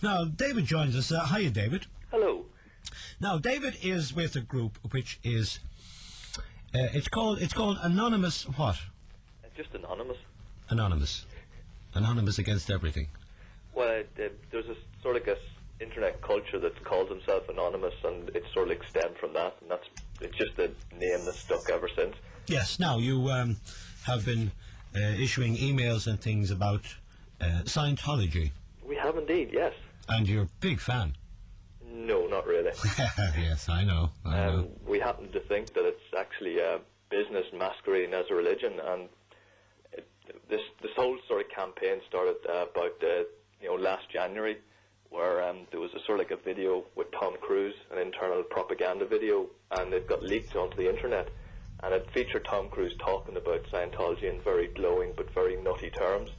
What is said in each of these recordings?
Now, David joins us. Hiya, David. Hello. Now, David is with a group which is, it's called Anonymous what? Just Anonymous. Anonymous against everything. Well, there's a sort of internet culture that calls himself Anonymous, and it's sort of stemmed from that, and it's just a name that's stuck ever since. Yes. Now, you have been issuing emails and things about Scientology. We have indeed, yes. And you're a big fan. No, not really. Yes, I know. We happen to think that it's actually a business masquerading as a religion, and this whole sort of campaign started about last January, where there was a sort of like a video with Tom Cruise, an internal propaganda video, and it got leaked onto the internet, and it featured Tom Cruise talking about Scientology in very glowing but very nutty terms,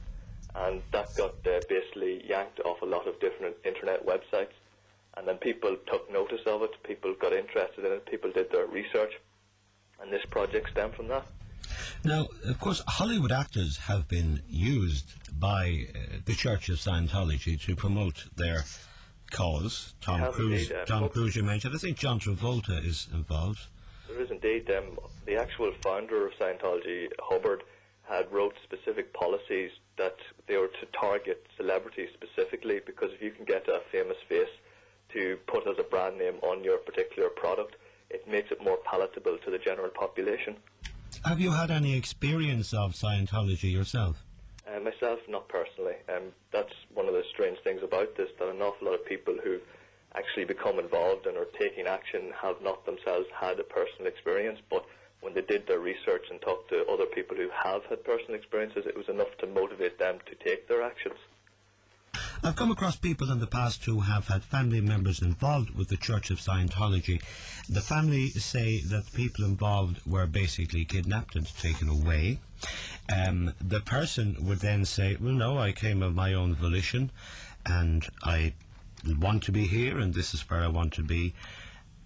and that got basically yanked off a lot of different internet websites. And then people took notice of it, people got interested in it, people did their research, and this project stemmed from that. Now, of course, Hollywood actors have been used by the Church of Scientology to promote their cause. Tom Cruise you mentioned. I think John Travolta is involved. There is indeed. The actual founder of Scientology, Hubbard, had wrote specific policies that they were to target celebrities specifically, because if you can get a famous face to put as a brand name on your particular product, it makes it more palatable to the general population. Have you had any experience of Scientology yourself? Myself, not personally. That's one of the strange things about this, that an awful lot of people who actually become involved and are taking action have not themselves had a personal experience, but when they did their research and talked to other people who have had personal experiences, it was enough to motivate them to take their actions. I've come across people in the past who have had family members involved with the Church of Scientology. The family say that the people involved were basically kidnapped and taken away. The person would then say, well, no, I came of my own volition and I want to be here and this is where I want to be.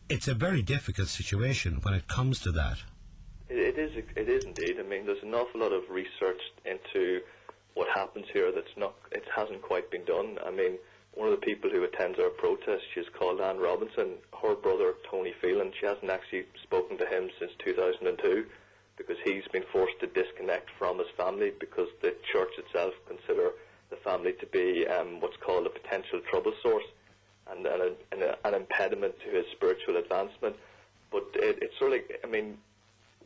It's a very difficult situation when it comes to that. It is indeed. I mean, there's an awful lot of research into what happens here it hasn't quite been done. I mean, one of the people who attends our protest, she's called Anne Robinson. Her brother, Tony Phelan, she hasn't actually spoken to him since 2002 because he's been forced to disconnect from his family because the church itself consider the family to be what's called a potential trouble source and an impediment to his spiritual advancement. But it's sort of like, I mean,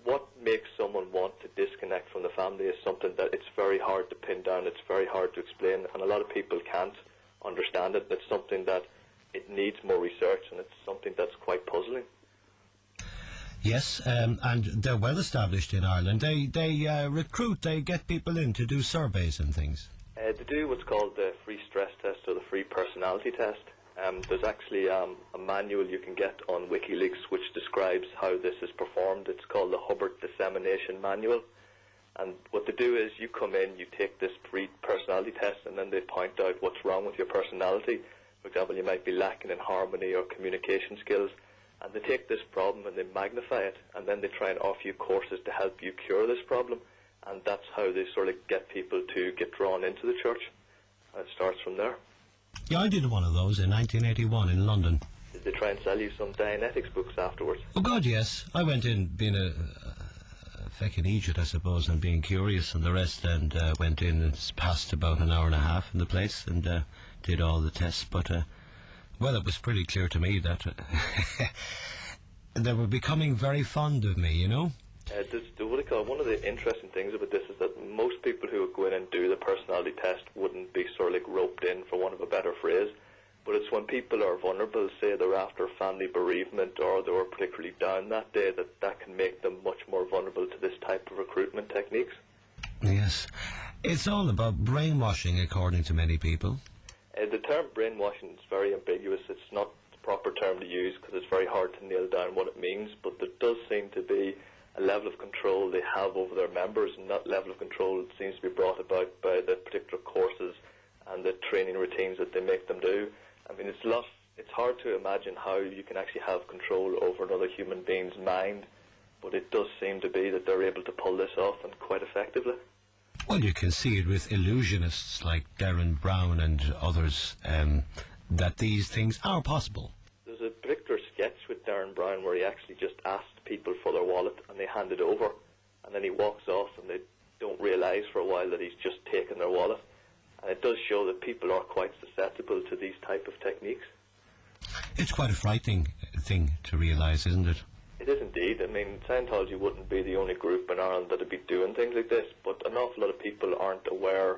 what makes someone want to disconnect from the family is something that it's very hard to pin down, it's very hard to explain, and a lot of people can't understand it. It's something that it needs more research, and it's something that's quite puzzling. Yes, and they're well established in Ireland. They recruit, they get people in to do surveys and things. They do what's called the free stress test or the free personality test. There's actually a manual you can get on WikiLeaks which describes how this is performed. It's called the Hubbard Dissemination Manual. And what they do is you come in, you take this free personality test, and then they point out what's wrong with your personality. For example, you might be lacking in harmony or communication skills. And they take this problem and they magnify it, and then they try and offer you courses to help you cure this problem. And that's how they sort of get people to get drawn into the church. And it starts from there. Yeah, I did one of those in 1981 in London. Did they try and sell you some Dianetics books afterwards? Oh God, yes. I went in being a feckin' idiot, I suppose, and being curious and the rest, and went in and passed about an hour and a half in the place and did all the tests. But, well, it was pretty clear to me that they were becoming very fond of me, you know? One of the interesting things about this is that most people who would go in and do the personality test wouldn't be sort of like roped in, for want of a better phrase, but it's when people are vulnerable, say they're after family bereavement or they were particularly down that day, that can make them much more vulnerable to this type of recruitment techniques. Yes. It's all about brainwashing, according to many people. The term brainwashing is very ambiguous. It's not the proper term to use because it's very hard to nail down what it means, but there does seem to be a level of control they have over their members, and that level of control seems to be brought about by the particular courses and the training routines that they make them do. I mean, it's hard to imagine how you can actually have control over another human being's mind, but it does seem to be that they're able to pull this off, and quite effectively. Well, you can see it with illusionists like Darren Brown and others. that these things are possible. There's a particular sketch with Darren Brown where he actually just asked people for their wallet and they hand it over, and then he walks off and they don't realise for a while that he's just taken their wallet. And it does show that people are quite susceptible to these type of techniques. It's quite a frightening thing to realise, isn't it? It is indeed. I mean, Scientology wouldn't be the only group in Ireland that would be doing things like this, but an awful lot of people aren't aware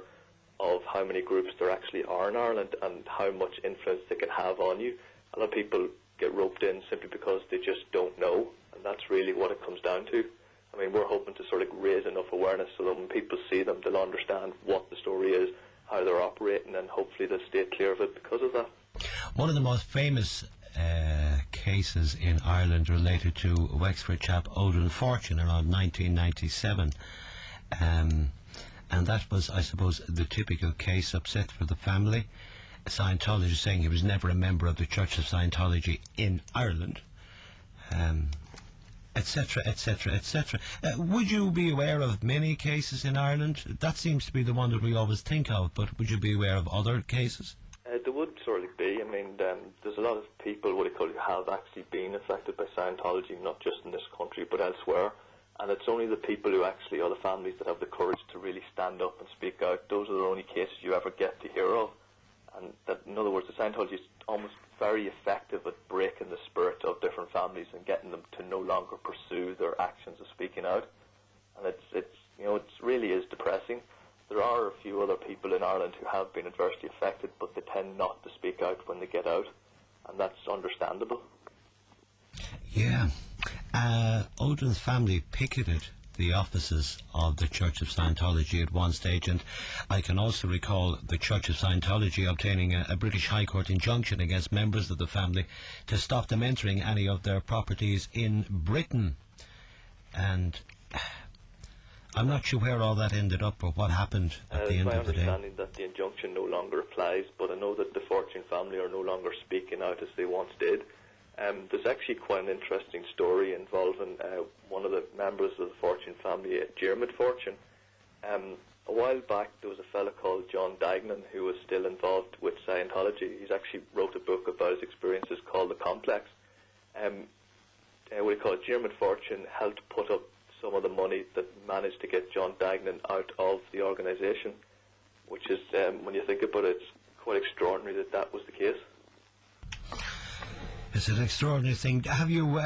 of how many groups there actually are in Ireland and how much influence they can have on you. A lot of people get roped in simply because they just don't know, and that's really what it comes down to. I mean, we're hoping to sort of raise enough awareness so that when people see them, they'll understand what the story is, how they're operating, and hopefully they'll stay clear of it because of that. One of the most famous cases in Ireland related to a Wexford chap, Odin Fortune, around 1997. And that was, I suppose, the typical case, upset for the family. A Scientologist saying he was never a member of the Church of Scientology in Ireland, etc., etc., etc. Would you be aware of many cases in Ireland? That seems to be the one that we always think of, but would you be aware of other cases? There would certainly be. I mean, there's a lot of people, who have actually been affected by Scientology, not just in this country, but elsewhere. And it's only the people who actually, or the families that have the courage to really stand up and speak out. Those are the only cases you ever get to hear of. And that, in other words, the Scientology is almost very effective at breaking the spirit of different families and getting them to no longer pursue their actions of speaking out. And it really is depressing. There are a few other people in Ireland who have been adversely affected, but they tend not to speak out when they get out, and that's understandable. Yeah. Odin's family picketed the offices of the Church of Scientology at one stage, and I can also recall the Church of Scientology obtaining a British High Court injunction against members of the family to stop them entering any of their properties in Britain. And I'm not sure where all that ended up or what happened at the end of the day. It's my understanding that the injunction no longer applies, but I know that the Fortune family are no longer speaking out as they once did. There's actually quite an interesting story involving one of the members of the Fortune family, Jeremy Fortune. A while back, there was a fella called John Dagnan who was still involved with Scientology. He's actually wrote a book about his experiences called The Complex. Jeremy Fortune helped put up some of the money that managed to get John Dagnan out of the organisation, which is, when you think about it, it's quite extraordinary that that was the case. It's an extraordinary thing. Have you,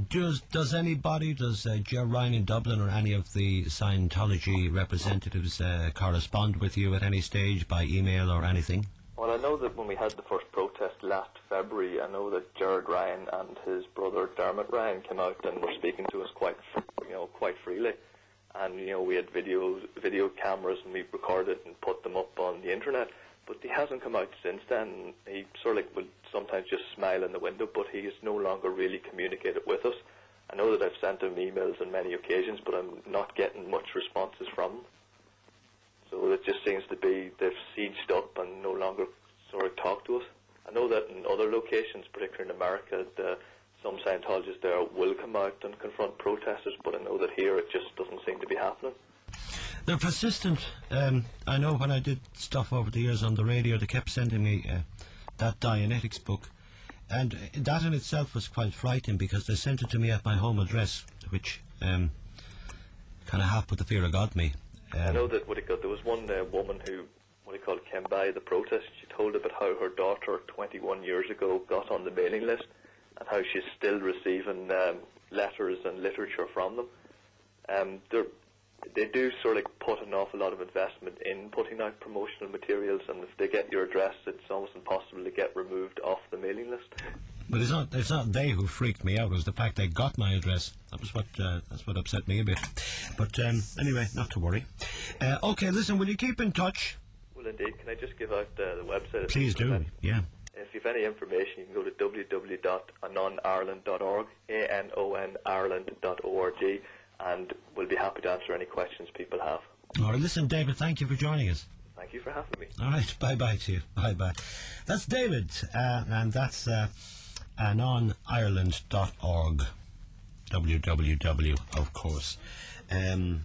does Ger Ryan in Dublin or any of the Scientology representatives correspond with you at any stage by email or anything? Well, I know that when we had the first protest last February, I know that Gerard Ryan and his brother Dermot Ryan came out and were speaking to us quite freely. And, we had video cameras and we recorded and put them up on the internet. But he hasn't come out since then. He sort of would sometimes just smile in the window, but he has no longer really communicated with us. I know that I've sent him emails on many occasions, but I'm not getting much responses from him. So it just seems to be they've sieged up and no longer sort of talk to us. I know that in other locations, particularly in America, some Scientologists there will come out and confront protesters, but I know that here it just doesn't seem to be happening. They're persistent. I know when I did stuff over the years on the radio, they kept sending me that Dianetics book, and that in itself was quite frightening because they sent it to me at my home address, which kind of half put the fear of God me. I know that there was one woman who came by the protest. She told about how her daughter 21 years ago got on the mailing list and how she's still receiving letters and literature from them. They do sort of put an awful lot of investment in putting out promotional materials, and if they get your address, it's almost impossible to get removed off the mailing list. But it's not they who freaked me out. It was the fact they got my address. That's what upset me a bit. But anyway, not to worry. Okay, listen, will you keep in touch? Well, indeed. Can I just give out the website? Please do. Yeah. If you have any information, you can go to www.anonireland.org, ANONIreland.org, and we'll be happy to answer any questions people have. All right, listen, David, thank you for joining us. Thank you for having me. All right, bye-bye to you. Bye-bye. That's David, and that's anonireland.org. www, of course.